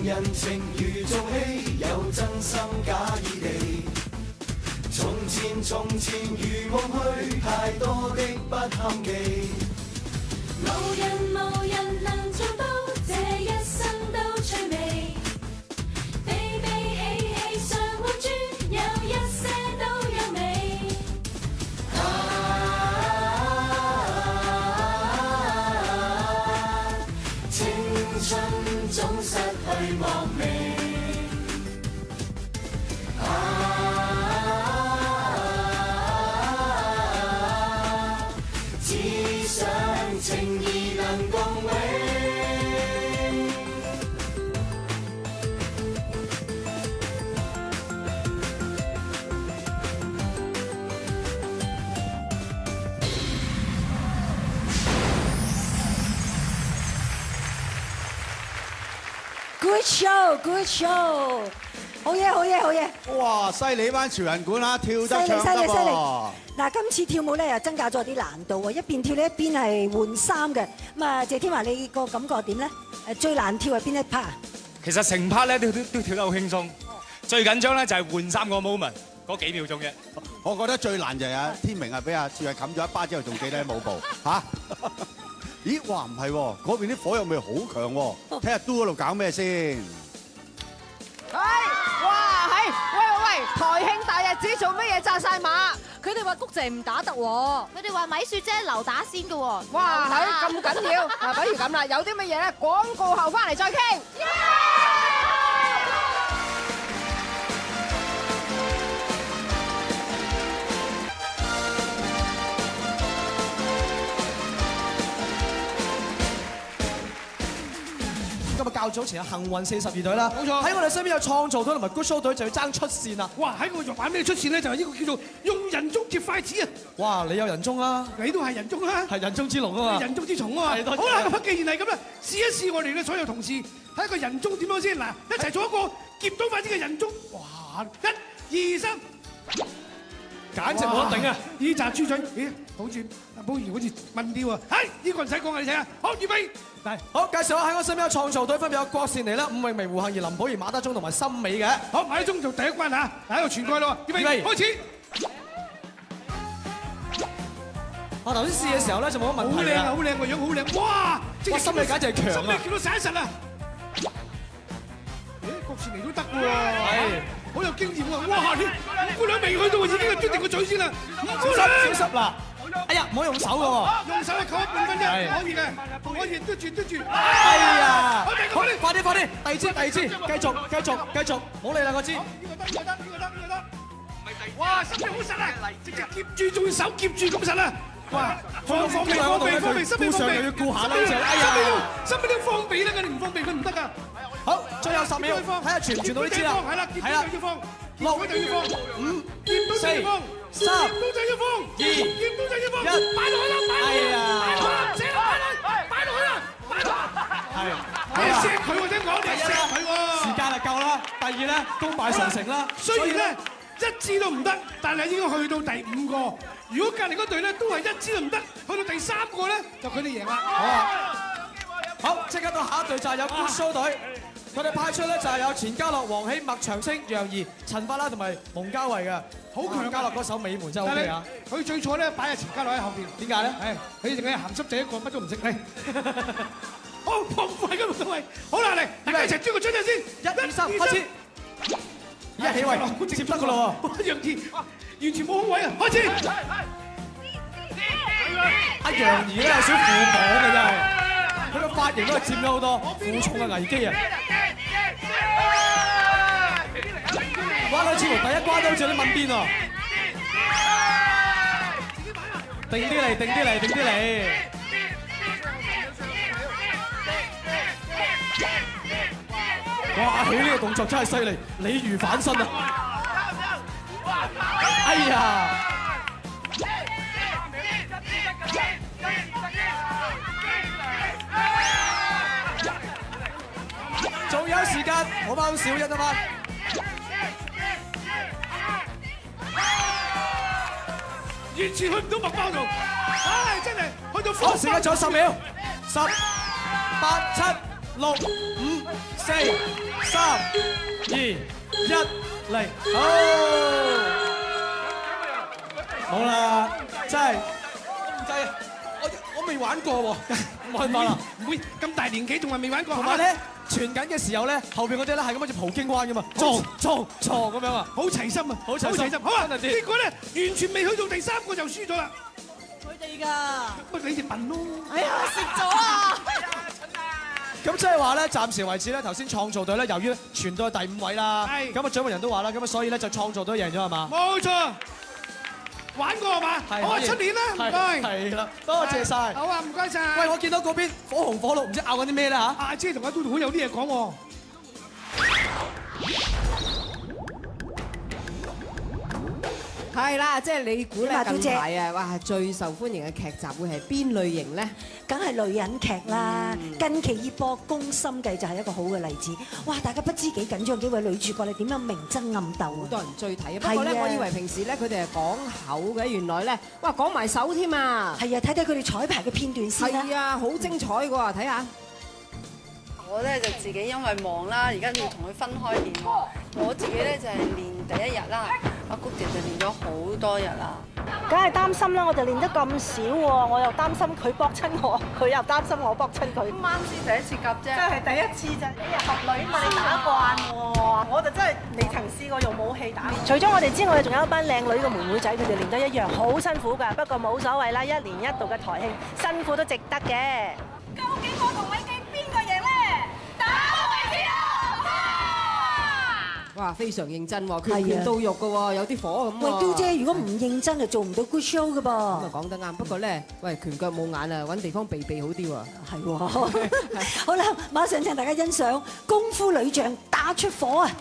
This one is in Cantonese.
人情如做戲，有真心假意地。從前如夢去，太多的不堪記。無人能做到，這一生都趣味。悲悲喜喜常換轉，有一些都有味。青春總失去莫名。情義能共永。Good show, good show， 好嘢，好嘢，好嘢！哇，犀利班潮人館啊，跳得唱得犀利！喎。嗱，今次跳舞咧又增加咗啲難度喎，一邊跳呢一邊係換衫嘅。咁啊，謝天華你個感覺點咧？最難跳係邊一 part？其實成 part 咧都跳得好輕鬆，最緊張咧就係換衫個 moment 嗰幾秒鐘嘅。我覺得最難就係阿天明啊，俾阿志偉冚咗一巴之後，仲記得舞步嚇。咦？哇，唔係喎，嗰邊啲火藥味好強喎，睇下都嗰度搞咩先？哇！喂！台慶大日子做乜嘢紮晒馬？佢哋話谷姐唔打得喎，佢哋話米雪姐留打先嘅喎。哇！係咁緊要嗱，不如咁啦，有啲乜嘢咧？廣告後翻嚟再傾。今日較早前有幸運42隊啦，冇錯。喺我哋身邊有創造隊同埋 Good Show 隊就要爭出線啦。哇！喺我玩咩出線咧？就係呢個叫做用人中接筷子啊！哇！你有人中啊？你都係人中啊？係人中之龍啊嘛！人中之蟲啊嘛！好啦，咁既然係咁啦，試一試我哋嘅所有同事睇一個人中點樣先嗱，一齊做一個夾到筷子嘅人中。哇！1、2、3，簡直冇得頂啊！呢扎豬嘴，咦？好似阿寶儀好似問啲喎。係呢個唔使講啊，你睇下。好，預備。好，介紹下喺我身邊嘅創造隊分別有郭善妮啦、伍詠薇、胡杏兒、林保怡、馬德鐘同埋森美嘅。好，馬德鐘做第一關嚇，喺度傳過去咯。預備，開始。我頭先試嘅時候咧就冇乜問題。好靚啊！好靚個樣，好靚。哇！哇！森美簡直係強啊！森美叫到實一實啊！誒，郭善妮都得喎。係。好有經驗喎！哇！你五姑娘未去到，已經係端定個嘴先啦。小心啦！哎呀，唔可以用手嘅喎。用手係扣1半分啫，可以嘅，可以嘟住。哎呀！好，快啲！第二支，繼續，冇理啦，我知。呢個得。哇！森美好實啊，直接夾住，仲要手夾住咁實啊！哇！放鼻，森美放鼻，又要顧下啦，哎呀！森美都放鼻啦，你唔放鼻佢唔得㗎。好，最後10秒，睇下傳唔傳到呢支啦。係啦，夾住就要放，6就要放，5夾到就要放，4夾到就要放，2夾到就要放，1擺落去啦，擺落去啦，係，你錫佢喎，聽講你錫佢喎。時間就夠啦。第二咧，功敗垂成啦。雖然咧一支都唔得，但係應該去到第5個。如果隔離嗰隊咧都係一支都唔得，去到第3個咧就佢哋贏啦。好啊，好，即刻到下一隊就係有 Good Show 隊。佢哋派出咧就係有錢嘉樂、黃喜、麥長青、楊怡、陳法拉同埋蒙嘉慧嘅，好強！嘉樂嗰首尾門真係 OK 啊！佢最錯咧擺阿錢嘉樂喺後邊，點解咧？係佢淨係鹹濕仔一個，乜都唔識。嚟，好放快咁各位，好啦嚟，大家一齊轉個樽先，1、2、3開始，一起位，接得噶咯喎！楊怡完全冇空位啊！開始，阿楊怡咧有少負磅嘅真係。佢個髮型都係佔咗好多負重嘅危機啊！哇！佢似乎第一關都好似有啲問邊喎。定啲嚟！哇！起呢個動作真係犀利，鯉魚反身啊！哎呀！仲有時間，好包小一啊嘛！完全去唔到麥包度，唉，真係去到。好，時間仲有10秒，10、8、7、6、5、4、3、2、1，嚟，好，好啦，真係唔制啊！我未玩過喎，冇辦法啦，唔會咁大年紀仲係未玩過。同埋咧，傳緊嘅時候咧，後邊嗰啲咧係咁好似葡京灣噶嘛，撞咁樣啊，好齊心啊，好齊心，好啊！真係啲結果咧，完全未去到第3個就輸咗啦。佢哋㗎，乜你哋笨咯？哎呀，蝕咗啊！咁即係話咧，暫時為止咧，頭先創造隊咧，由於傳到第5位啦，係咁啊，獎門人都話啦，咁啊，所以咧就創造隊贏咗係嘛？冇錯，玩過係嘛？好啊，出年啦，唔該。係啦，多謝晒。好啊，唔該晒。喂，我見到嗰邊火紅火綠，唔知拗緊啲咩咧嚇？阿姐同阿嘟嘟好有啲嘢講喎。係啦，即係你估咧嘟姐近排啊，哇最受歡迎嘅劇集會係邊類型咧？梗係女人劇啦，近期熱播《宮心計》就係一個好嘅例子。哇！大家不知幾緊張，幾位女主角你點樣明爭暗鬥啊？好多人追睇啊！不過咧，係啊我以為平時咧佢哋係講口嘅，原來咧，哇講埋手添啊！係啊，睇睇佢哋彩排嘅片段先啦。係啊，好精彩嘅喎，睇下。我咧就自己因為忙啦，而家要同佢分開練喎。我自己咧就係練第1日啦，阿谷姐就練咗好多日啦。梗係擔心啦，我就練得咁少喎，我又擔心佢搏親我，佢又擔心我搏親佢。啱先第一次夾啫，真係第一次咋，你又合女嘛，你打慣喎，我就真係未曾試過用武器打。除咗我哋之外，仲有一班靚女嘅妹妹仔，佢哋練得一樣好辛苦㗎，不過冇所謂啦，一年一度嘅台慶，辛苦都值得嘅。究竟我同偉基邊個贏咧？打為止啊！哇，非常認真喎，拳拳到肉嘅喎，有啲火咁喎。喂，嘟姐，如果唔認真就做唔到 good show 㗎噃。咁啊講得啱，不過咧，喂拳腳冇眼啊，揾地方避好啲喎。係喎。好啦，馬上請大家欣賞功夫女將打出火啊！